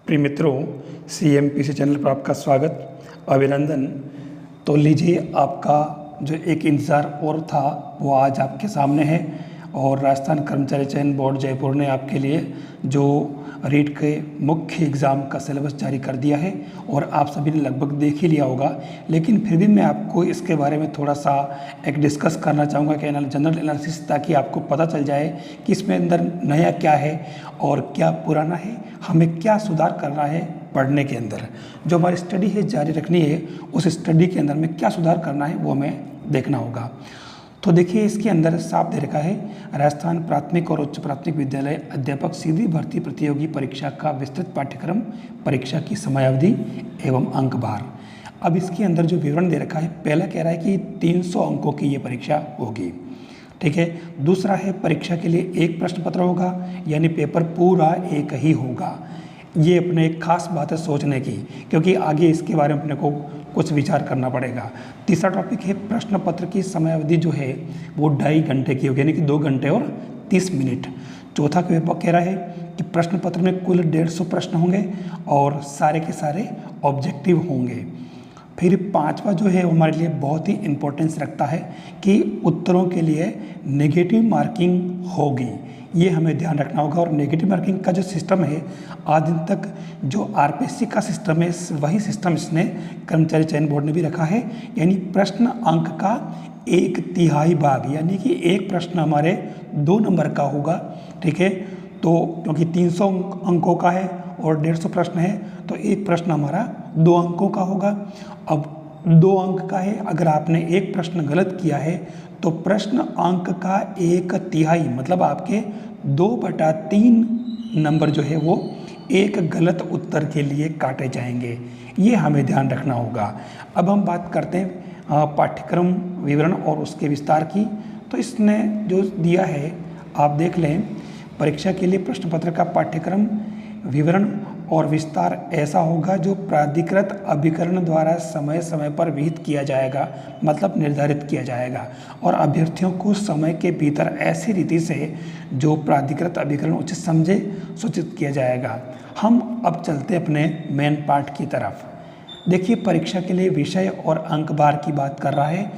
प्रिय मित्रों, CMPC channel पर आपका स्वागत, अभिनंदन। तो लीजिए, आपका जो एक इंतज़ार और था वो आज आपके सामने है और राजस्थान कर्मचारी चयन बोर्ड जयपुर ने आपके लिए जो रीट के मुख्य एग्ज़ाम का सिलेबस जारी कर दिया है और आप सभी ने लगभग देख ही लिया होगा, लेकिन फिर भी मैं आपको इसके बारे में थोड़ा सा एक डिस्कस करना चाहूँगा कि जनरल एनालिसिस, ताकि आपको पता चल जाए कि इसमें अंदर नया क्या है और क्या पुराना है, हमें क्या सुधार करना है पढ़ने के अंदर। जो हमारी स्टडी है जारी रखनी है, उस स्टडी के अंदर में क्या सुधार करना है वो हमें देखना होगा। तो देखिए, इसके अंदर साफ दे रखा है, राजस्थान प्राथमिक और उच्च प्राथमिक विद्यालय अध्यापक सीधी भर्ती प्रतियोगी परीक्षा का विस्तृत पाठ्यक्रम, परीक्षा की समयावधि एवं अंक भार। अब इसके अंदर जो विवरण दे रखा है, पहला कह रहा है कि 300 अंकों की ये परीक्षा होगी, ठीक है। दूसरा है, परीक्षा के लिए एक प्रश्न पत्र होगा, यानी पेपर पूरा एक ही होगा। ये अपने एक खास बात है सोचने की, क्योंकि आगे इसके बारे में अपने को कुछ विचार करना पड़ेगा। तीसरा टॉपिक है, प्रश्न पत्र की समयावधि जो है वो 2.5 घंटे की होगी, यानी कि 2 घंटे और 30 मिनट। चौथा कह रहा है कि प्रश्न पत्र में कुल 150 प्रश्न होंगे और सारे के सारे ऑब्जेक्टिव होंगे। फिर पांचवा जो है हमारे लिए बहुत ही इम्पोर्टेंस रखता है कि उत्तरों के लिए नेगेटिव मार्किंग होगी, ये हमें ध्यान रखना होगा। और नेगेटिव मार्किंग का जो सिस्टम है, आज दिन तक जो RPSC का सिस्टम है, वही सिस्टम इसने कर्मचारी चयन बोर्ड ने भी रखा है, यानी प्रश्न अंक का 1/3 भाग, यानी कि एक प्रश्न हमारे 2 नंबर का होगा, ठीक है। तो क्योंकि 300 अंकों का है और 150 प्रश्न है, तो एक प्रश्न हमारा 2 अंकों का होगा। अब 2 अंक का है, अगर आपने एक प्रश्न गलत किया है तो प्रश्न अंक का 1/3 मतलब आपके 2/3 नंबर जो है वो एक गलत उत्तर के लिए काटे जाएंगे, ये हमें ध्यान रखना होगा। अब हम बात करते हैं पाठ्यक्रम विवरण और उसके विस्तार की। तो इसने जो दिया है आप देख लें, परीक्षा के लिए प्रश्न पत्र का पाठ्यक्रम विवरण और विस्तार ऐसा होगा जो प्राधिकृत अभिकरण द्वारा समय समय पर विहित किया जाएगा, मतलब निर्धारित किया जाएगा, और अभ्यर्थियों को समय के भीतर ऐसी रीति से जो प्राधिकृत अभिकरण उचित समझे सूचित किया जाएगा। हम अब चलते अपने मेन पार्ट की तरफ। देखिए, परीक्षा के लिए विषय और अंक भार की बात कर रहा है,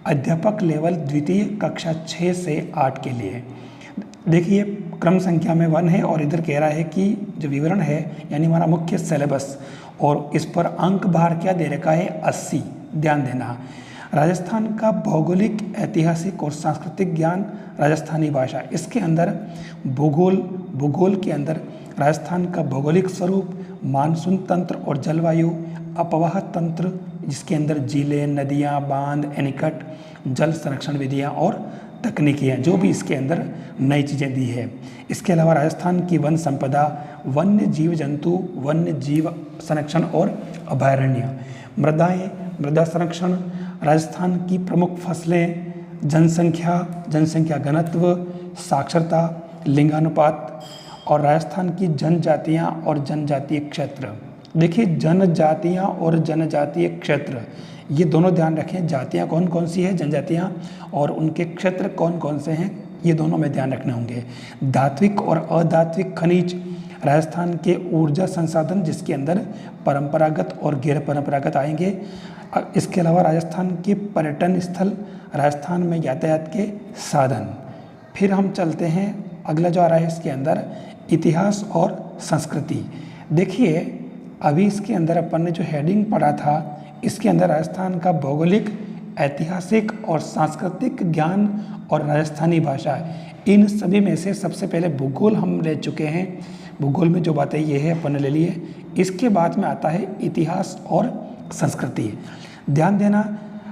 अध्यापक लेवल द्वितीय कक्षा 6 से 8 के लिए। देखिए, क्रम संख्या में 1 है और इधर कह रहा है कि जो विवरण है, यानी हमारा मुख्य सिलेबस, और इस पर अंक भार क्या दे रखा है, 80। ध्यान देना, राजस्थान का भौगोलिक, ऐतिहासिक और सांस्कृतिक ज्ञान, राजस्थानी भाषा। इसके अंदर भूगोल के अंदर राजस्थान का भौगोलिक स्वरूप, मानसून तंत्र और जलवायु, अपवाह तंत्र जिसके अंदर झीलें, नदियाँ, बांध, एनीकट, जल संरक्षण विधियाँ और तकनीकियाँ, जो भी इसके अंदर नई चीज़ें दी है। इसके अलावा राजस्थान की वन संपदा, वन्य जीव जंतु, वन्य जीव संरक्षण और अभयारण्य, मृदाएँ, मृदा संरक्षण, राजस्थान की प्रमुख फसलें, जनसंख्या घनत्व, साक्षरता, लिंगानुपात, और राजस्थान की जनजातियाँ और जनजातीय क्षेत्र। देखिए, जनजातियाँ और जनजातीय क्षेत्र, ये दोनों ध्यान रखें, जातियाँ कौन कौन सी है, जनजातियाँ, और उनके क्षेत्र कौन कौन से हैं, ये दोनों में ध्यान रखने होंगे। धात्विक और अधात्विक खनिज, राजस्थान के ऊर्जा संसाधन जिसके अंदर परंपरागत और गैर परंपरागत आएंगे। इसके अलावा राजस्थान के पर्यटन स्थल, राजस्थान में यातायात के साधन। फिर हम चलते हैं, अगला जो आ रहा है इसके अंदर इतिहास और संस्कृति। देखिए, अभी इसके अंदर अपन ने जो हेडिंग पढ़ा था, इसके अंदर राजस्थान का भौगोलिक, ऐतिहासिक और सांस्कृतिक ज्ञान और राजस्थानी भाषा, इन सभी में से सबसे पहले भूगोल हम ले चुके हैं। भूगोल में जो बातें ये है अपन ने ले ली है। इसके बाद में आता है इतिहास और संस्कृति। ध्यान देना,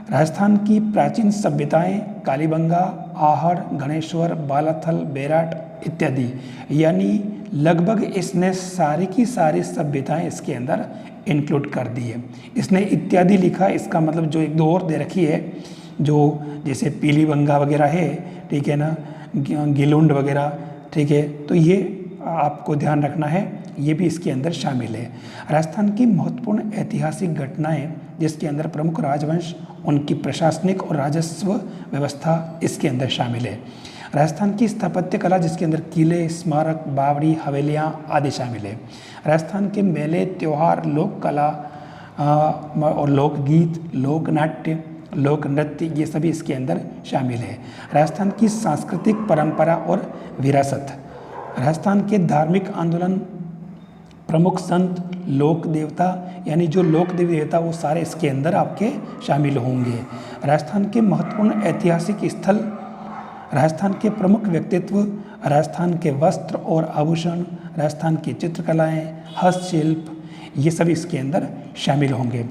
राजस्थान की प्राचीन सभ्यताएं, कालीबंगा, आहड़, गणेश्वर, बालाथल, बेराट इत्यादि, यानी लगभग इसने सारी की सारी सभ्यताएं इसके अंदर इंक्लूड कर दी है। इसने इत्यादि लिखा, इसका मतलब जो एक दो और दे रखी है, जो जैसे पीलीबंगा वगैरह है, ठीक है ना, गिलुंड वगैरह, ठीक है, तो ये आपको ध्यान रखना है, ये भी इसके अंदर शामिल है। राजस्थान की महत्वपूर्ण ऐतिहासिक घटनाएं, जिसके अंदर प्रमुख राजवंश, उनकी प्रशासनिक और राजस्व व्यवस्था इसके अंदर शामिल है। राजस्थान की स्थापत्य कला जिसके अंदर किले, स्मारक, बावड़ी, हवेलियाँ आदि शामिल है। राजस्थान के मेले, त्योहार, लोक कला और लोकगीत, लोक नाट्य, लोक नृत्य, ये सभी इसके अंदर शामिल है। राजस्थान की सांस्कृतिक परंपरा और विरासत, राजस्थान के धार्मिक आंदोलन, प्रमुख संत, लोक देवता, यानी जो लोक देवी देवता वो सारे इसके अंदर आपके शामिल होंगे। राजस्थान के महत्वपूर्ण ऐतिहासिक स्थल, राजस्थान के प्रमुख व्यक्तित्व, राजस्थान के वस्त्र और आभूषण, राजस्थान की चित्रकलाएं, हस्तशिल्प, ये सब इसके अंदर शामिल होंगे।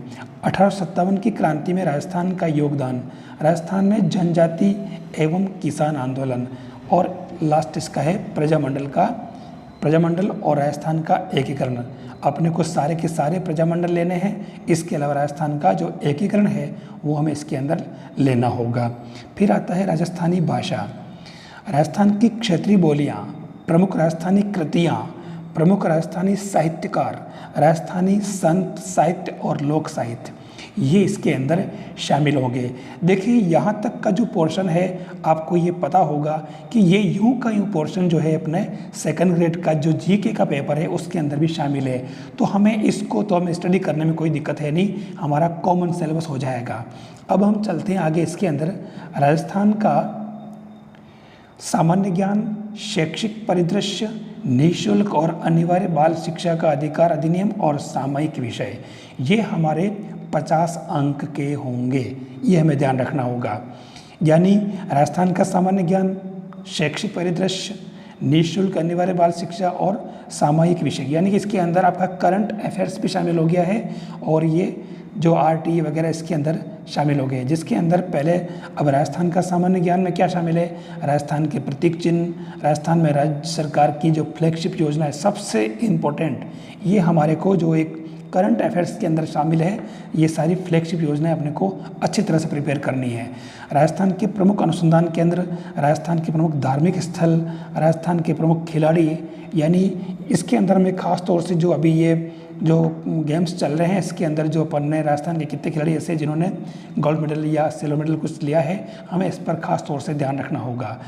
1857 की क्रांति में राजस्थान का योगदान, राजस्थान में जनजाति एवं किसान आंदोलन, और लास्ट इसका है प्रजामंडल और राजस्थान का एकीकरण। अपने को सारे के सारे प्रजामंडल लेने हैं, इसके अलावा राजस्थान का जो एकीकरण है वो हमें इसके अंदर लेना होगा। फिर आता है राजस्थानी भाषा, राजस्थान की क्षेत्रीय बोलियाँ, प्रमुख राजस्थानी कृतियाँ, प्रमुख राजस्थानी साहित्यकार, राजस्थानी संत साहित्य और लोक साहित्य, ये इसके अंदर शामिल होंगे। देखिए यहाँ तक का जो पोर्शन है आपको ये पता होगा कि ये यूं का यूं पोर्शन जो है अपने सेकंड ग्रेड का जो जीके का पेपर है उसके अंदर भी शामिल है। तो हमें इसको तो हमें स्टडी करने में कोई दिक्कत है नहीं, हमारा कॉमन सिलेबस हो जाएगा। अब हम चलते हैं आगे। इसके अंदर राजस्थान का सामान्य ज्ञान, शैक्षिक परिदृश्य, निःशुल्क और अनिवार्य बाल शिक्षा का अधिकार अधिनियम और सामयिक विषय, ये हमारे 50 अंक के होंगे, ये हमें ध्यान रखना होगा। यानी राजस्थान का सामान्य ज्ञान, शैक्षिक परिदृश्य, निःशुल्क अनिवार्य बाल शिक्षा और सामयिक विषय, यानी कि इसके अंदर आपका करंट अफेयर्स भी शामिल हो गया है और ये जो आरटी वगैरह इसके अंदर शामिल हो गए। जिसके अंदर पहले अब राजस्थान का सामान्य ज्ञान में क्या शामिल है, राजस्थान के प्रतीक चिन्ह, राजस्थान में राज्य सरकार की जो फ्लैगशिप योजना है सबसे इम्पोर्टेंट, ये हमारे को जो एक करंट अफेयर्स के अंदर शामिल है, ये सारी फ्लैगशिप योजनाएं अपने को अच्छी तरह से प्रिपेयर करनी है। राजस्थान के प्रमुख अनुसंधान केंद्र, राजस्थान के प्रमुख धार्मिक स्थल, राजस्थान के प्रमुख खिलाड़ी, यानी इसके अंदर में खास तौर से जो अभी ये जो गेम्स चल रहे हैं इसके अंदर जो अपन ने राजस्थान के कितने खिलाड़ी ऐसे जिन्होंने गोल्ड मेडल या सिल्वर मेडल कुछ लिया है, हमें इस पर खास तौर से ध्यान रखना होगा।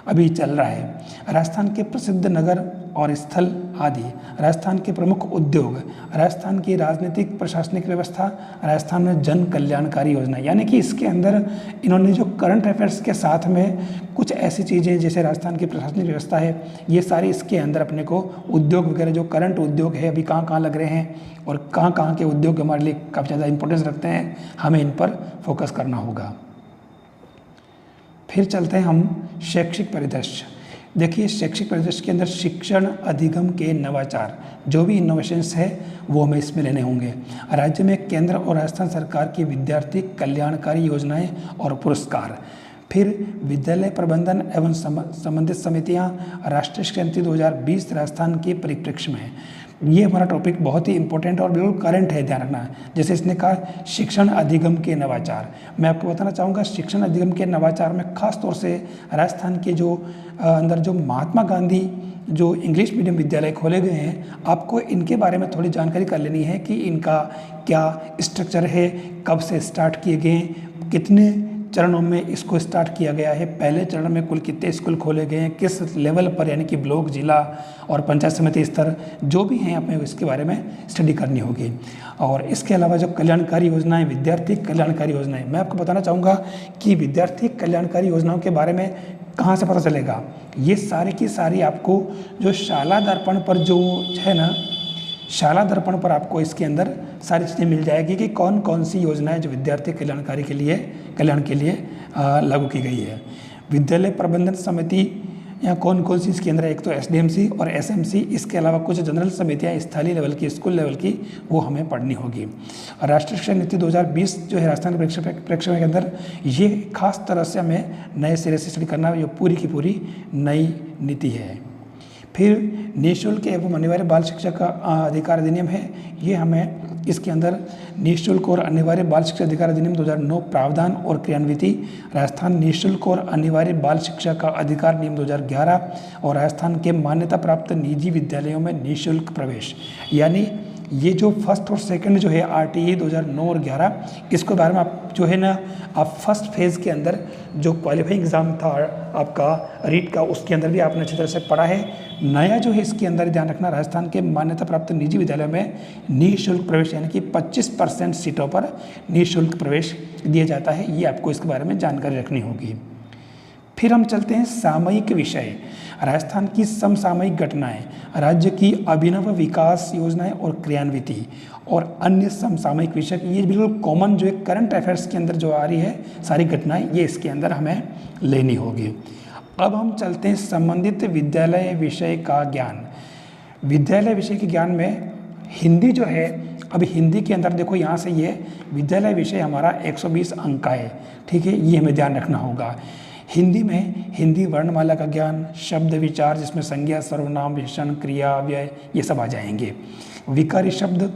अभी चल रहा है राजस्थान के प्रसिद्ध नगर और स्थल आदि, राजस्थान के प्रमुख उद्योग, राजस्थान की राजनीतिक प्रशासनिक व्यवस्था, राजस्थान में जन कल्याणकारी योजना, यानी कि इसके अंदर इन्होंने जो करंट अफेयर्स के साथ में कुछ ऐसी चीज़ें जैसे राजस्थान की प्रशासनिक व्यवस्था है, ये सारी इसके अंदर अपने को उद्योग वगैरह जो करंट उद्योग है अभी कहाँ कहाँ लग रहे हैं और कहाँ कहाँ के उद्योग हमारे लिए काफ़ी ज़्यादा इंपॉर्टेंस रखते हैं, हमें इन पर फोकस करना होगा। फिर चलते हैं हम शैक्षिक परिदृश्य। देखिए शैक्षिक परिदृश्य के अंदर शिक्षण अधिगम के नवाचार, जो भी इनोवेशंस है वो हमें इसमें लेने होंगे। राज्य में केंद्र और राजस्थान सरकार की विद्यार्थी कल्याणकारी योजनाएं और पुरस्कार, फिर विद्यालय प्रबंधन एवं संबंधित समितियां, राष्ट्रीय शिक्षा नीति 2020 राजस्थान के परिप्रेक्ष्य में, ये हमारा टॉपिक बहुत ही इंपॉर्टेंट और बिल्कुल करंट है, ध्यान रखना है। जैसे इसने कहा शिक्षण अधिगम के नवाचार, मैं आपको बताना चाहूँगा शिक्षण अधिगम के नवाचार में खास तौर से राजस्थान के जो अंदर जो महात्मा गांधी जो इंग्लिश मीडियम विद्यालय खोले गए हैं, आपको इनके बारे में थोड़ी जानकारी कर लेनी है कि इनका क्या स्ट्रक्चर है, कब से स्टार्ट किए गए, कितने चरणों में इसको स्टार्ट किया गया है, पहले चरण में कुल कितने स्कूल खोले गए हैं, किस लेवल पर यानी कि ब्लॉक, जिला और पंचायत समिति स्तर जो भी हैं हमें इसके बारे में स्टडी करनी होगी। और इसके अलावा जो कल्याणकारी योजनाएं, विद्यार्थी कल्याणकारी योजनाएं, मैं आपको बताना चाहूँगा कि विद्यार्थी कल्याणकारी योजनाओं के बारे में कहाँ से पता चलेगा, ये सारी की सारी आपको जो शाला दर्पण पर जो है ना, शाला दर्पण पर आपको इसके अंदर सारी चीज़ें मिल जाएगी कि कौन कौन सी योजनाएं जो विद्यार्थी कल्याणकारी के लिए कल्याण के लिए लागू की गई है। विद्यालय प्रबंधन समिति या कौन कौन सी इसके अंदर, एक तो एसडीएमसी और एसएमसी, इसके अलावा कुछ जनरल समितियां स्थानीय लेवल की, स्कूल लेवल की, वो हमें पढ़नी होगी। राष्ट्रीय शिक्षा नीति 2020 जो है राजस्थान प्रेक्षक के अंदर, ये खास तरह से हमें नए सिरे से स्टडी करना, ये पूरी की पूरी नई नीति है। फिर निःशुल्क एवं अनिवार्य बाल शिक्षा का अधिकार अधिनियम है, ये हमें इसके अंदर निःशुल्क और अनिवार्य बाल शिक्षा अधिकार अधिनियम 2009 प्रावधान और क्रियान्विति, राजस्थान निःशुल्क और अनिवार्य बाल शिक्षा का अधिकार नियम 2011 और राजस्थान के मान्यता प्राप्त निजी विद्यालयों में निःशुल्क प्रवेश, यानी ये जो फर्स्ट और सेकंड जो है RTE 2009 और 11, इसके बारे में आप जो है ना आप फर्स्ट फेज़ के अंदर जो क्वालिफाइंग एग्ज़ाम था आपका रीट का, उसके अंदर भी आपने अच्छी तरह से पढ़ा है। नया जो है इसके अंदर ध्यान रखना, राजस्थान के मान्यता प्राप्त निजी विद्यालयों में निःशुल्क प्रवेश यानी कि 25% सीटों पर निःशुल्क प्रवेश दिया जाता है। ये आपको इसके बारे में जानकारी रखनी होगी। फिर हम चलते हैं सामयिक विषय, राजस्थान की समसामयिक घटनाएं, राज्य की अभिनव विकास योजनाएं और क्रियान्विति और अन्य समसामयिक विषय। ये बिल्कुल कॉमन जो है करंट अफेयर्स के अंदर जो आ रही है सारी घटनाएं, ये इसके अंदर हमें लेनी होगी। अब हम चलते हैं संबंधित विद्यालय विषय का ज्ञान। विद्यालय विषय के ज्ञान में हिंदी जो है, अभी हिंदी के अंदर देखो यहाँ से ये विद्यालय विषय हमारा 120 अंक का है, ठीक है, ये हमें ध्यान रखना होगा। हिंदी में हिंदी वर्णमाला का ज्ञान, शब्द विचार जिसमें संज्ञा, सर्वनाम, विशेषण, क्रिया, अव्यय ये सब आ जाएंगे। विकारी शब्द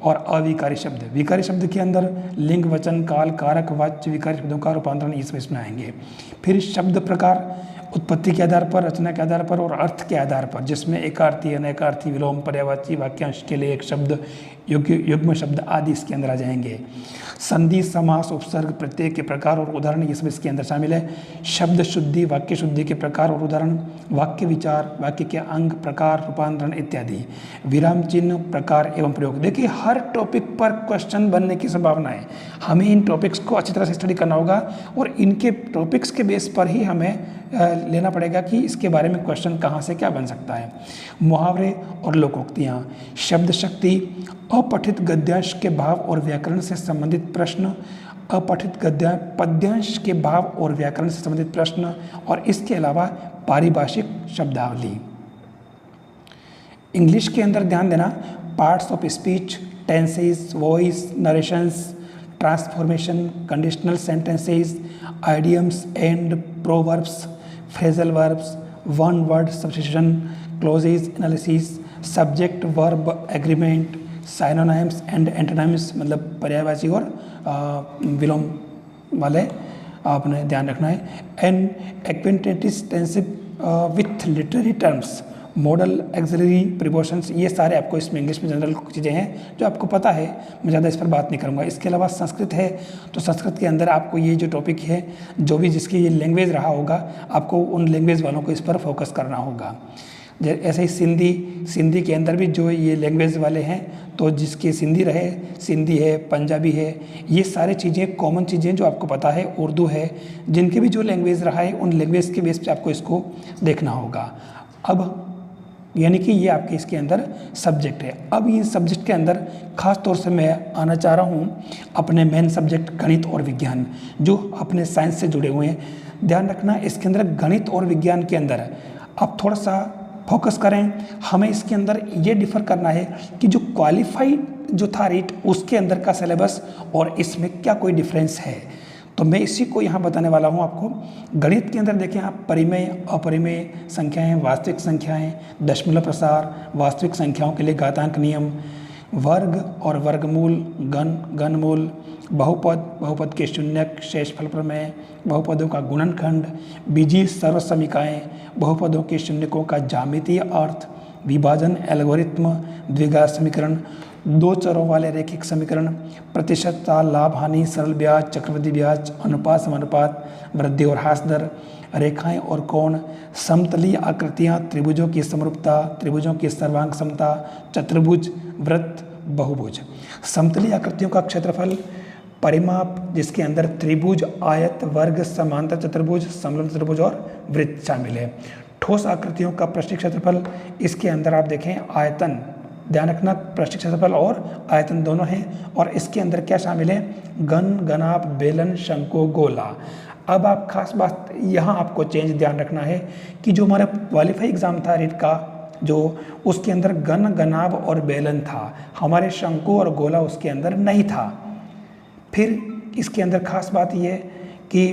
और अविकारी शब्द, विकारी शब्द के अंदर लिंग, वचन, काल, कारक, वाच्य विकारी शब्दों का रूपांतरण ये सब इसमें आएंगे। फिर शब्द प्रकार, उत्पत्ति के आधार पर, रचना के आधार पर और अर्थ के आधार पर, जिसमें एकार्थी, अनेकार्थी, विलोम, पर्यायवाची, वाक्यांश के लिए एक शब्द, युग्म शब्द आदि इसके अंदर आ जाएंगे। संधि, समास, उपसर्ग, प्रत्यय के प्रकार और उदाहरण ये सब इसके अंदर शामिल है। शब्द शुद्धि, वाक्य शुद्धि के प्रकार और उदाहरण, वाक्य विचार, वाक्य के अंग, प्रकार, रूपांतरण इत्यादि। विराम चिन्ह, प्रकार एवं प्रयोग। देखिए हर टॉपिक पर क्वेश्चन बनने की संभावना है, हमें इन टॉपिक्स को अच्छी तरह से स्टडी करना होगा और इनके टॉपिक्स के बेस पर ही हमें लेना पड़ेगा कि इसके बारे में क्वेश्चन कहाँ से क्या बन सकता है। मुहावरे और लोकोक्तियाँ, शब्द शक्ति, अपठित गद्यांश के भाव और व्याकरण से संबंधित प्रश्न, अपठित पद्यांश के भाव और व्याकरण से संबंधित प्रश्न और इसके अलावा पारिभाषिक शब्दावली। इंग्लिश के अंदर ध्यान देना, parts of speech, tenses, voice, narrations, transformation, conditional sentences, idioms and proverbs, phrasal verbs, one word substitution, clauses analysis, subject verb agreement, synonyms and antonyms मतलब पर्यायवाची और विलोम वाले आपने ध्यान रखना है। And acquaintance with literary terms, modal, auxiliary, prepositions, ये सारे आपको इसमें इंग्लिश में जनरल चीज़ें हैं जो आपको पता है, मैं ज़्यादा इस पर बात नहीं करूँगा। इसके अलावा संस्कृत है, तो संस्कृत के अंदर आपको ये जो टॉपिक है, जो भी जिसकी ये लैंग्वेज रहा होगा, आपको उन लैंग्वेज वालों को इस पर फोकस करना होगा। ऐसे ही सिंधी के अंदर भी जो ये लैंग्वेज वाले हैं, तो जिसके सिंधी रहे, सिंधी है, पंजाबी है, ये सारी चीज़ें कॉमन चीज़ें जो आपको पता है, उर्दू है, जिनके भी जो लैंग्वेज रहा है उन लैंग्वेज के बेस पे आपको इसको देखना होगा। अब यानी कि ये आपके इसके अंदर सब्जेक्ट है। अब ये सब्जेक्ट के अंदर ख़ास तौर से मैं आना चाह रहा हूँ अपने मेन सब्जेक्ट गणित और विज्ञान, जो अपने साइंस से जुड़े हुए हैं। ध्यान रखना इसके अंदर गणित और विज्ञान के अंदर आप थोड़ा सा फोकस करें। हमें इसके अंदर ये डिफ़र करना है कि जो क्वालिफाइड जो था रीट, उसके अंदर का सिलेबस और इसमें क्या कोई डिफरेंस है, तो मैं इसी को यहाँ बताने वाला हूँ आपको। गणित के अंदर देखें आप परिमेय, अपरिमेय संख्याएं, वास्तविक संख्याएं, दशमलव प्रसार, वास्तविक संख्याओं के लिए घातांक नियम, वर्ग और वर्गमूल, घनमूल, बहुपद के शून्यक, शेषफल प्रमेय, बहुपदों का गुणनखंड, बीजीय सर्वसमीकाएँ, बहुपदों के शून्यकों का ज्यामितीय अर्थ, विभाजन एल्गोरिथ्म, द्विघात समीकरण, दो चरों वाले रैखिक समीकरण, प्रतिशतता, लाभ हानि, सरल ब्याज, चक्रवृद्धि ब्याज, अनुपात समानुपात, वृद्धि और ह्रास दर, रेखाएं और कोण, समतलीय आकृतियां, त्रिभुजों की समरूपता, त्रिभुजों की सर्वांग समता, चतुर्भुज, वृत्त, बहुभुज। समतलीय आकृतियों का क्षेत्रफल, परिमाप जिसके अंदर त्रिभुज, आयत, वर्ग, समांतर चतुर्भुज, समलंब चतुर्भुज और वृत्त शामिल है। ठोस आकृतियों का पृष्ठीय क्षेत्रफल, इसके अंदर आप देखें आयतन, ध्यान रखना पृष्ठीय क्षेत्रफल और आयतन दोनों हैं, और इसके अंदर क्या शामिल है, घन, घनाभ, बेलन, शंकु, गोला। अब आप खास बात यहाँ आपको चेंज ध्यान रखना है कि जो हमारा क्वालिफाई एग्जाम था रीट का, जो उसके अंदर घन, घनाभ और बेलन था, हमारे शंकु और गोला उसके अंदर नहीं था। फिर इसके अंदर खास बात यह कि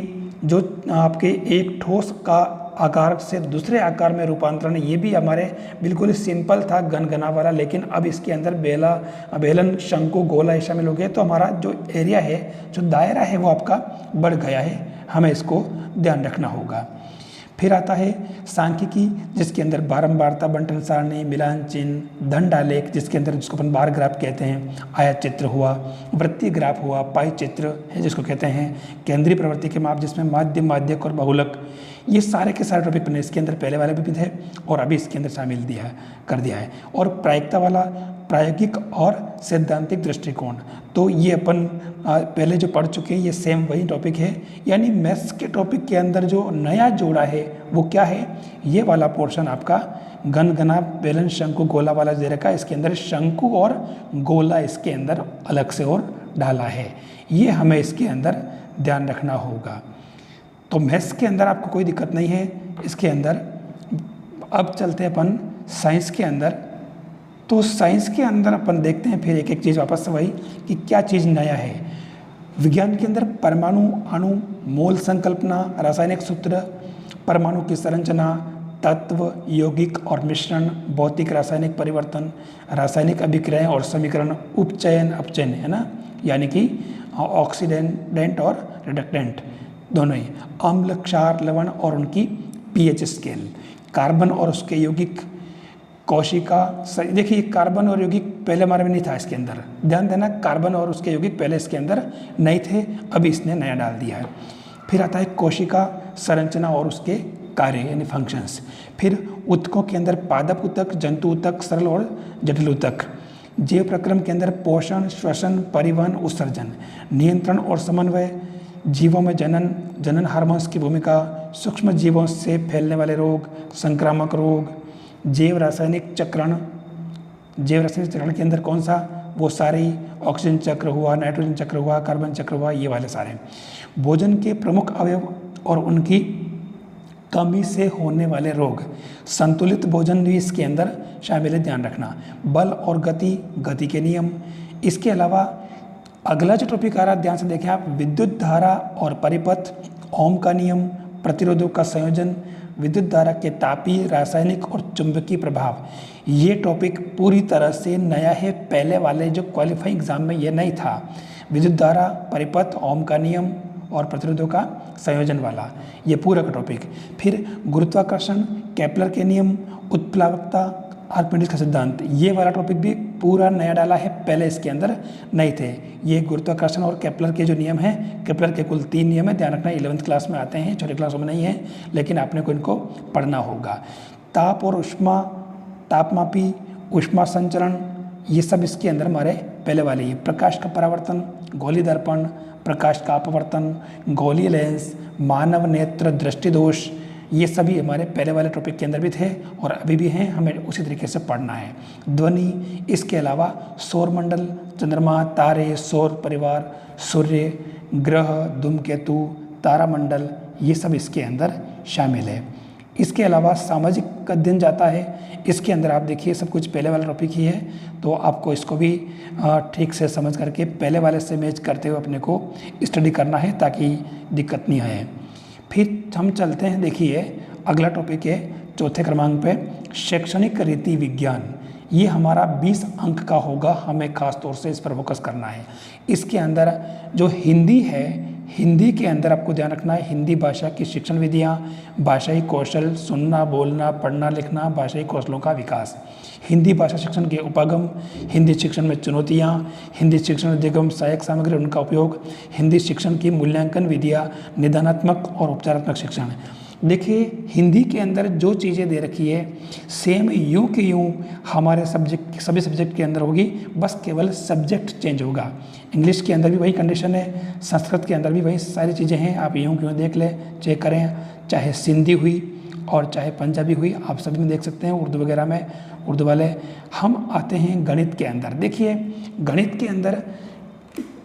जो आपके एक ठोस का आकार से दूसरे आकार में रूपांतरण, ये भी हमारे बिल्कुल सिंपल था घन घना वाला, लेकिन अब इसके अंदर बेलन, शंकु, गोला ये शामिल हो गए, तो हमारा जो एरिया है, जो दायरा है वो आपका बढ़ गया है, हमें इसको ध्यान रखना होगा। फिर आता है सांख्यिकी, जिसके अंदर बारंबारता, बंटन सारणी, मिलान चिन्ह, दंडालेख, जिसके अंदर जिसको अपन बार ग्राफ कहते हैं, आयत चित्र हुआ, वृत्तीय ग्राफ हुआ, पाई चित्र है जिसको कहते हैं, केंद्रीय प्रवृत्ति के माप जिसमें माध्य, माध्यक और बहुलक, ये सारे के सारे टॉपिक मैंने इसके अंदर पहले वाले भी थे और अभी इसके अंदर शामिल कर दिया है। और प्रायिकता वाला प्रायोगिक और सैद्धांतिक दृष्टिकोण, तो ये अपन पहले जो पढ़ चुके हैं, ये सेम वही टॉपिक है। यानी मैथ्स के टॉपिक के अंदर जो नया जोड़ा है वो क्या है, ये वाला पोर्शन आपका घन घना बेलन शंकु गोला वाला दे रखा है, इसके अंदर शंकु और गोला इसके अंदर अलग से और डाला है, ये हमें इसके अंदर ध्यान रखना होगा। तो मैथ्स के अंदर आपको कोई दिक्कत नहीं है इसके अंदर। अब चलते हैं अपन साइंस के अंदर। तो साइंस के अंदर अपन देखते हैं फिर एक एक चीज़ वापस से वही कि क्या चीज़ नया है। विज्ञान के अंदर परमाणु, अणु, मोल संकल्पना, रासायनिक सूत्र, परमाणु की संरचना, तत्व, यौगिक और मिश्रण, भौतिक रासायनिक परिवर्तन, रासायनिक अभिक्रियाएं और समीकरण, उपचयन अपचयन, है ना, यानी कि ऑक्सीडेंट और रिडक्टेंट दोनों ही, अम्ल, क्षार, लवण और उनकी पीएच स्केल, कार्बन और उसके यौगिक, कोशिका। देखिए कार्बन और यौगिक पहले हमारे में नहीं था इसके अंदर, ध्यान देना, कार्बन और उसके यौगिक पहले इसके अंदर नहीं थे, अभी इसने नया डाल दिया है। फिर आता है कोशिका संरचना और उसके कार्य यानी फंक्शंस। फिर ऊतकों के अंदर पादप ऊतक, जंतु ऊतक, सरल और जटिल ऊतक। जीव प्रक्रम के अंदर पोषण, श्वसन, परिवहन, उत्सर्जन, नियंत्रण और समन्वय, जीवों में जनन हार्मोन्स की भूमिका, सूक्ष्म जीवों से फैलने वाले रोग, संक्रामक रोग, जैव रासायनिक चक्रण। जैव रासायनिक चक्रण के अंदर कौन सा, वो सारे, ऑक्सीजन चक्र हुआ, नाइट्रोजन चक्र हुआ, कार्बन चक्र हुआ, ये वाले सारे। भोजन के प्रमुख अवयव और उनकी कमी से होने वाले रोग, संतुलित भोजन भी इसके अंदर शामिल है, ध्यान रखना। बल और गति के नियम। इसके अलावा अगला जो टॉपिक आ रहा है ध्यान से देखें आप, विद्युत धारा और परिपथ, ओम का नियम, प्रतिरोधों का संयोजन, विद्युत धारा के तापीय, रासायनिक और चुंबकीय प्रभाव। ये टॉपिक पूरी तरह से नया है, पहले वाले जो क्वालिफाइंग एग्जाम में ये नहीं था। विद्युत धारा, परिपथ, ओम का नियम और प्रतिरोधों का संयोजन वाला ये पूरा का टॉपिक। फिर गुरुत्वाकर्षण, केपलर के नियम, उत्प्लावकता, आर्किमिडीज का सिद्धांत, ये वाला टॉपिक भी पूरा नया डाला है, पहले इसके अंदर नहीं थे। ये गुरुत्वाकर्षण और केपलर के जो नियम हैं, केपलर के कुल 3 नियम है, ध्यान रखना, 11th क्लास में आते हैं, छोटे क्लासों में नहीं है, लेकिन आपने को इनको पढ़ना होगा। ताप और ऊष्मा, तापमापी, ऊष्मा संचरण, ये सब इसके अंदर हमारे पहले वाले ही। प्रकाश का परावर्तन, गोलीय दर्पण, प्रकाश का अपवर्तन, गोलीय लेंस, मानव नेत्र दृष्टि दोष, ये सभी हमारे पहले वाले टॉपिक के अंदर भी थे और अभी भी हैं, हमें उसी तरीके से पढ़ना है। ध्वनि, इसके अलावा सौरमंडल, चंद्रमा, तारे, सौर परिवार, सूर्य, ग्रह, धूमकेतु, तारामंडल, ये सब इसके अंदर शामिल है। इसके अलावा सामाजिक अध्ययन जाता है, इसके अंदर आप देखिए सब कुछ पहले वाला टॉपिक ही है, तो आपको इसको भी ठीक से समझ करके पहले वाले से मैच करते हुए अपने को स्टडी करना है ताकि दिक्कत नहीं आए। फिर हम चलते हैं, देखिए अगला टॉपिक है चौथे क्रमांक पे, शैक्षणिक रीति विज्ञान। ये हमारा 20 अंक का होगा, हमें खास तौर से इस पर फोकस करना है। इसके अंदर जो हिंदी है, हिंदी के अंदर आपको ध्यान रखना है, हिंदी भाषा की शिक्षण विधियाँ, भाषाई कौशल, सुनना, बोलना, पढ़ना, लिखना, भाषाई कौशलों का विकास, हिंदी भाषा शिक्षण के उपागम, हिंदी शिक्षण में चुनौतियाँ, हिंदी शिक्षण अधिगम, सहायक सामग्री उनका उपयोग, हिंदी शिक्षण की मूल्यांकन विधियाँ, निदानात्मक और उपचारात्मक शिक्षण। देखिए हिंदी के अंदर जो चीज़ें दे रखी है सेम यूं के यूं हमारे सब्जेक्ट, सभी सब्जेक्ट के अंदर होगी, बस केवल सब्जेक्ट चेंज होगा। इंग्लिश के अंदर भी वही कंडीशन है, संस्कृत के अंदर भी वही सारी चीज़ें हैं, आप यूं क्यों देख लें, चेक करें, चाहे सिंधी हुई और चाहे पंजाबी हुई, आप सभी में देख सकते हैं, उर्दू वगैरह में, उर्दू वाले। हम आते हैं गणित के अंदर। देखिए गणित के अंदर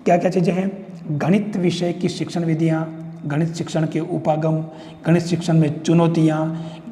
क्या क्या चीज़ें हैं, गणित विषय की शिक्षण विधियाँ, गणित शिक्षण के उपागम, गणित शिक्षण में चुनौतियाँ,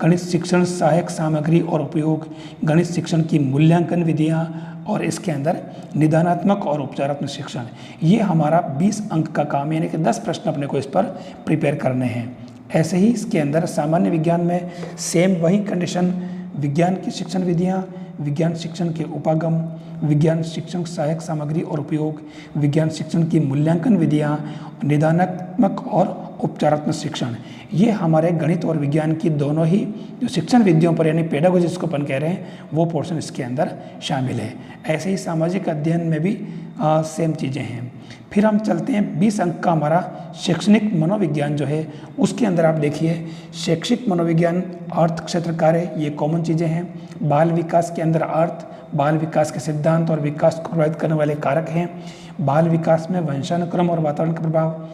गणित शिक्षण सहायक सामग्री और उपयोग, गणित शिक्षण की मूल्यांकन विधियाँ, और इसके अंदर निदानात्मक और उपचारात्मक शिक्षण। ये हमारा 20 अंक का काम है, यानी कि 10 प्रश्न अपने को इस पर प्रिपेयर करने हैं। ऐसे ही इसके अंदर सामान्य विज्ञान में सेम वही कंडीशन, विज्ञान की शिक्षण विधियाँ, विज्ञान शिक्षण के उपागम, विज्ञान शिक्षण सहायक सामग्री और उपयोग, विज्ञान शिक्षण की मूल्यांकन विधियाँ, निदानात्मक और उपचारात्मक शिक्षण, ये हमारे गणित और विज्ञान की दोनों ही जो शिक्षण विधियों पर यानी पेडागोजी जिसको अपन कह रहे हैं वो पोर्शन इसके अंदर शामिल है। ऐसे ही सामाजिक अध्ययन में भी सेम चीज़ें हैं। फिर हम चलते हैं 20 अंक का हमारा शैक्षणिक मनोविज्ञान जो है उसके अंदर आप देखिए शैक्षिक मनोविज्ञान, अर्थ क्षेत्र कार्य, ये कॉमन चीज़ें हैं। बाल विकास के अंदर अर्थ, बाल विकास के सिद्धांत और विकास को प्रभावित करने वाले कारक हैं। बाल विकास में वंशानुक्रम और वातावरण का प्रभाव,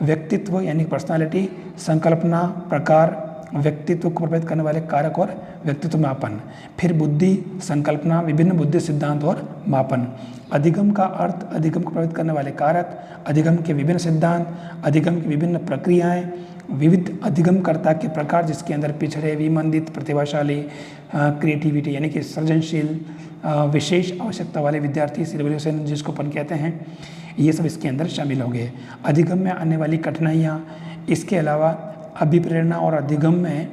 व्यक्तित्व यानी पर्सनालिटी, संकल्पना, प्रकार, व्यक्तित्व को प्रभावित करने वाले कारक और व्यक्तित्व मापन। फिर बुद्धि, संकल्पना, विभिन्न बुद्धि सिद्धांत और मापन। अधिगम का अर्थ, अधिगम को प्रभावित करने वाले कारक, अधिगम के विभिन्न सिद्धांत, अधिगम की विभिन्न प्रक्रियाएं, विविध अधिगमकर्ता के प्रकार जिसके अंदर पिछड़े, विमंदित, प्रतिभाशाली, क्रिएटिविटी यानी कि सृजनशील, विशेष आवश्यकता वाले विद्यार्थी, सिविलाइजेशन जिसको अपन कहते हैं, ये सब इसके अंदर शामिल होंगे। अधिगम में आने वाली कठिनाइयाँ, इसके अलावा अभिप्रेरणा और अधिगम में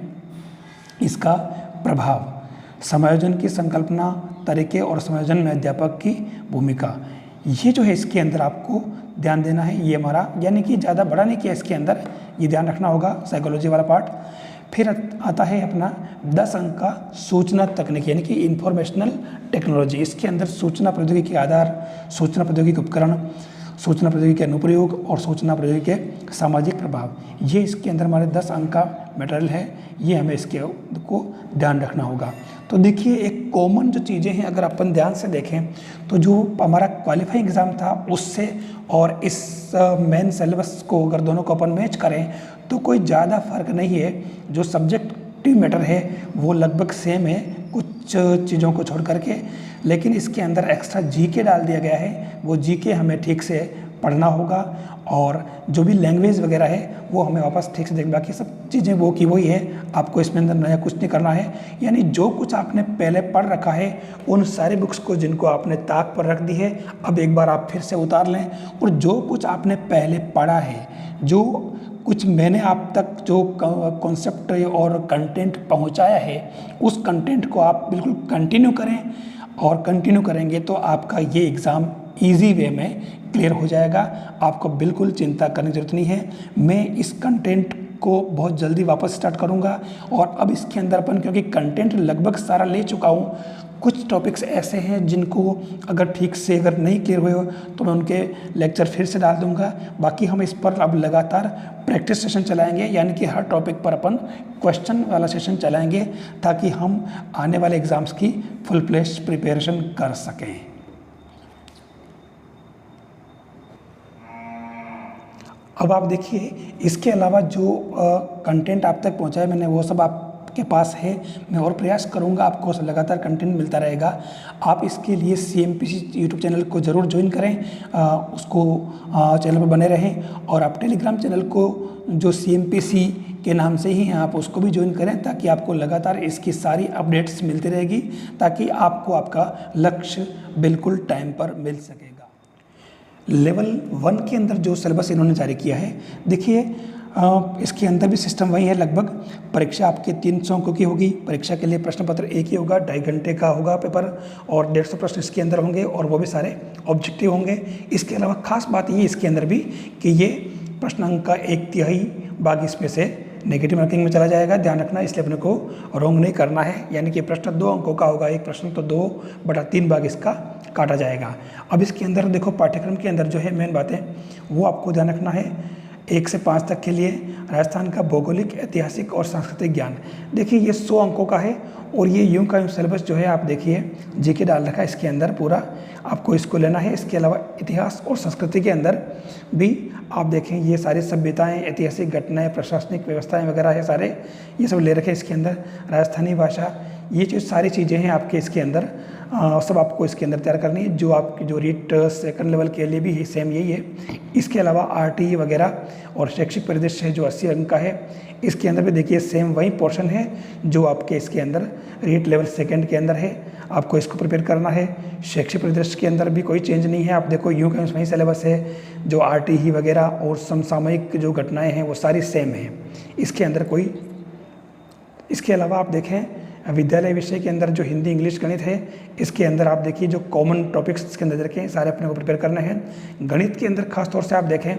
इसका प्रभाव, समायोजन की संकल्पना, तरीके और समायोजन में अध्यापक की भूमिका, ये जो है इसके अंदर आपको ध्यान देना है। ये हमारा यानी कि ज़्यादा बड़ा नहीं किया, इसके अंदर ये ध्यान रखना होगा साइकोलॉजी वाला पार्ट। फिर आता है अपना 10 अंक का सूचना तकनीक यानी कि इंफॉर्मेशनल टेक्नोलॉजी। इसके अंदर सूचना प्रौद्योगिकी के आधार, सूचना प्रौद्योगिकी के उपकरण, सूचना प्रौद्योगिकी के अनुप्रयोग और सूचना प्रौद्योगिकी के सामाजिक प्रभाव, ये इसके अंदर हमारे 10 अंक का मटेरियल है। ये हमें इसके को ध्यान रखना होगा। तो देखिए एक कॉमन जो चीज़ें हैं अगर अपन ध्यान से देखें तो जो हमारा क्वालिफाइंग एग्ज़ाम था उससे और इस मेन सिलेबस को अगर दोनों को अपन मैच करें तो कोई ज़्यादा फर्क नहीं है। जो सब्जेक्टिव मैटर है वो लगभग सेम है कुछ चीज़ों को छोड़ करके, लेकिन इसके अंदर एक्स्ट्रा जीके डाल दिया गया है। वो जीके हमें ठीक से पढ़ना होगा और जो भी लैंग्वेज वगैरह है वो हमें वापस ठीक से देख, बाकी सब चीज़ें वो की वही है। आपको इसमें अंदर नया कुछ नहीं करना है, यानी जो कुछ आपने पहले पढ़ रखा है उन सारे बुक्स को जिनको आपने ताक पर रख दी है अब एक बार आप फिर से उतार लें, और जो कुछ आपने पहले पढ़ा है, जो कुछ मैंने आप तक जो कॉन्सेप्ट और कंटेंट पहुंचाया है उस कंटेंट को आप बिल्कुल कंटिन्यू करें, और कंटिन्यू करेंगे तो आपका ये एग्ज़ाम ईजी वे में क्लियर हो जाएगा। आपको बिल्कुल चिंता करने की ज़रूरत नहीं है। मैं इस कंटेंट को बहुत जल्दी वापस स्टार्ट करूंगा, और अब इसके अंदर अपन क्योंकि कंटेंट लगभग सारा ले चुका हूं, कुछ टॉपिक्स ऐसे हैं जिनको अगर ठीक से अगर नहीं क्लियर हुए हो तो मैं उनके लेक्चर फिर से डाल दूंगा। बाकी हम इस पर अब लगातार प्रैक्टिस सेशन चलाएंगे, यानी कि हर टॉपिक पर अपन क्वेश्चन वाला सेशन चलाएंगे ताकि हम आने वाले एग्ज़ाम्स की फुल फ्लेश प्रिपरेशन कर सकें। अब आप देखिए इसके अलावा जो कंटेंट आप तक पहुंचा है मैंने वो सब आपके पास है। मैं और प्रयास करूंगा, आपको लगातार कंटेंट मिलता रहेगा। आप इसके लिए CMPC यूट्यूब चैनल को ज़रूर ज्वाइन करें, उसको चैनल पर बने रहें, और आप टेलीग्राम चैनल को जो CMPC के नाम से ही हैं आप उसको भी ज्वाइन करें ताकि आपको लगातार इसकी सारी अपडेट्स मिलती रहेगी, ताकि आपको आपका लक्ष्य बिल्कुल टाइम पर मिल सकेगा। लेवल 1 के अंदर जो सिलेबस इन्होंने जारी किया है, देखिए इसके अंदर भी सिस्टम वही है। लगभग परीक्षा आपके 300 अंकों की होगी। परीक्षा के लिए प्रश्न पत्र एक ही होगा, 2.5 घंटे का होगा पेपर, और 150 प्रश्न इसके अंदर होंगे, और वो भी सारे ऑब्जेक्टिव होंगे। इसके अलावा खास बात ये इसके अंदर भी कि ये प्रश्न अंक का 1/3 भाग इसमें से नेगेटिव मार्किंग में चला जाएगा। ध्यान रखना, इसलिए अपने को रॉन्ग नहीं करना है, यानी कि प्रश्न 2 अंकों का होगा एक प्रश्न, तो 2/3 भाग इसका काटा जाएगा। अब इसके अंदर देखो पाठ्यक्रम के अंदर जो है मेन बातें वो आपको ध्यान रखना है। 1 से 5 तक के लिए राजस्थान का भौगोलिक, ऐतिहासिक और सांस्कृतिक ज्ञान, देखिए ये 100 अंकों का है, और ये यूं का सिलेबस जो है आप देखिए जीके डाल रखा है इसके अंदर पूरा, आपको इसको लेना है। इसके अलावा इतिहास और संस्कृति के अंदर भी आप देखें ये सारी सभ्यताएं, ऐतिहासिक घटनाएं, प्रशासनिक व्यवस्थाएं वगैरह है सारे, ये सब ले रखे इसके अंदर। राजस्थानी भाषा, ये जो सारी चीज़ें हैं आपके इसके अंदर सब आपको इसके अंदर तैयार करनी है। जो आपकी जो रीट सेकंड लेवल के लिए भी सेम यही है। इसके अलावा RTE वगैरह और शैक्षिक परिदृश्य है जो 80 अंक का है, इसके अंदर भी देखिए सेम वही पोर्शन है जो आपके इसके अंदर रीट लेवल सेकंड के अंदर है। आपको इसको प्रिपेयर करना है। शैक्षिक परिदृश्य के अंदर भी कोई चेंज नहीं है। आप देखो यूँ का वही सिलेबस है, जो RTE वगैरह और समसामयिक जो घटनाएँ हैं वो सारी सेम है, इसके अंदर कोई। इसके अलावा आप देखें विद्यालय विषय के अंदर जो हिंदी इंग्लिश गणित है, इसके अंदर आप देखिए जो कॉमन टॉपिक्स इसके अंदर देखें सारे अपने को प्रिपेयर करने हैं। गणित के अंदर खास तौर से आप देखें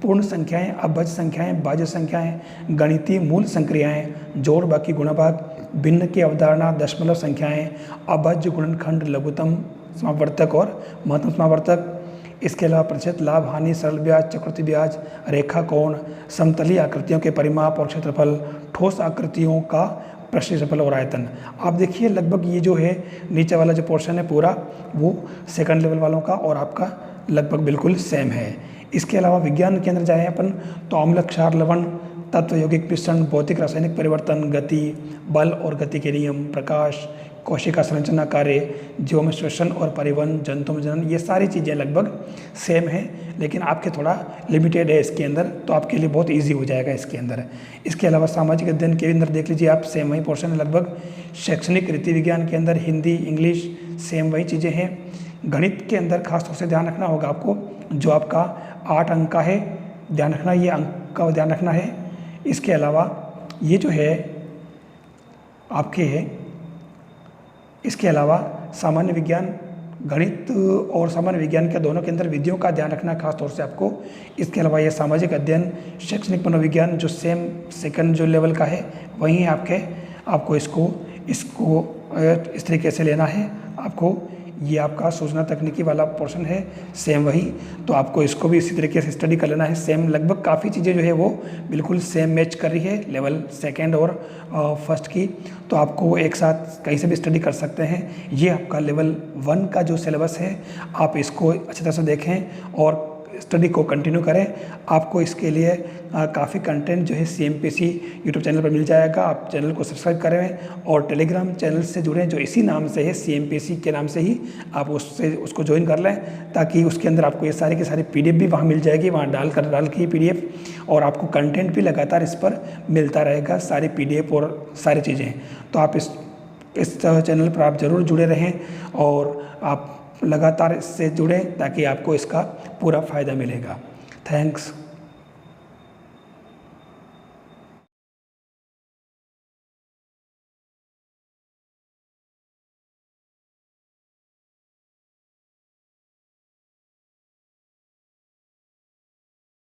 पूर्ण संख्याएं, अभाज्य संख्याएं, भाज्य संख्याएं, गणितीय मूल संक्रियाएं, जोड़ बाकी गुणा भाग, भिन्न की अवधारणा, दशमलव संख्याएं, अभाज्य गुणनखंड, लघुत्तम समावर्तक और महत्तम समावर्तक। इसके अलावा प्रतिशत, लाभ, हानि, सरल ब्याज, चक्रवृद्धि ब्याज, रेखा कोण, समतलीय आकृतियों के परिमाप और क्षेत्रफल, ठोस आकृतियों का प्रक्षेत्रफल और आयतन। आप देखिए लगभग ये जो है नीचे वाला जो पोर्शन है पूरा वो सेकंड लेवल वालों का और आपका लगभग बिल्कुल सेम है। इसके अलावा विज्ञान के अंदर जाए अपन तो अम्ल, क्षार, लवण, तत्व, यौगिक मिश्रण, भौतिक रासायनिक परिवर्तन, गति, बल और गति के नियम, प्रकाश, कोशिका संरचना कार्य, जीवों में श्वसन और परिवहन, जंतु में जनन, ये सारी चीज़ें लगभग सेम है, लेकिन आपके थोड़ा लिमिटेड है इसके अंदर, तो आपके लिए बहुत इजी हो जाएगा इसके अंदर। इसके अलावा सामाजिक अध्ययन के अंदर देख लीजिए आप सेम वही पोर्शन है लगभग। शैक्षणिक रीति विज्ञान के अंदर हिंदी, इंग्लिश सेम वही चीज़ें हैं। गणित के अंदर खास तौर से ध्यान रखना होगा आपको, जो आपका 8 अंक का है ध्यान रखना, ये अंक का ध्यान रखना है। इसके अलावा ये जो है आपके है, इसके अलावा सामान्य विज्ञान, गणित और सामान्य विज्ञान के दोनों के अंदर विधियों का ध्यान रखना खास तौर से आपको। इसके अलावा ये सामाजिक अध्ययन, शैक्षणिक मनोविज्ञान जो सेम सेकंड जो लेवल का है वही है आपको इसको इस तरीके से लेना है आपको। ये आपका सूचना तकनीकी वाला पोर्शन है सेम वही, तो आपको इसको भी इसी तरीके से स्टडी कर लेना है सेम। लगभग काफ़ी चीज़ें जो है वो बिल्कुल सेम मैच कर रही है लेवल सेकंड और फर्स्ट की, तो आपको एक साथ कहीं से भी स्टडी कर सकते हैं। ये आपका लेवल 1 का जो सिलेबस है आप इसको अच्छी तरह से देखें और स्टडी को कंटिन्यू करें। आपको इसके लिए काफ़ी कंटेंट जो है CMPC यूट्यूब चैनल पर मिल जाएगा। आप चैनल को सब्सक्राइब करें और टेलीग्राम चैनल से जुड़ें जो इसी नाम से है, CMPC के नाम से ही आप उसको ज्वाइन कर लें, ताकि उसके अंदर आपको ये सारी की सारी PDF भी वहाँ मिल जाएगी, वहाँ डाल के PDF, और आपको कंटेंट भी लगातार इस पर मिलता रहेगा, सारी PDF और सारी चीज़ें। तो आप इस चैनल पर आप ज़रूर जुड़े रहें और आप लगातार इससे जुड़ें ताकि आपको इसका पूरा फ़ायदा मिलेगा। थैंक्स।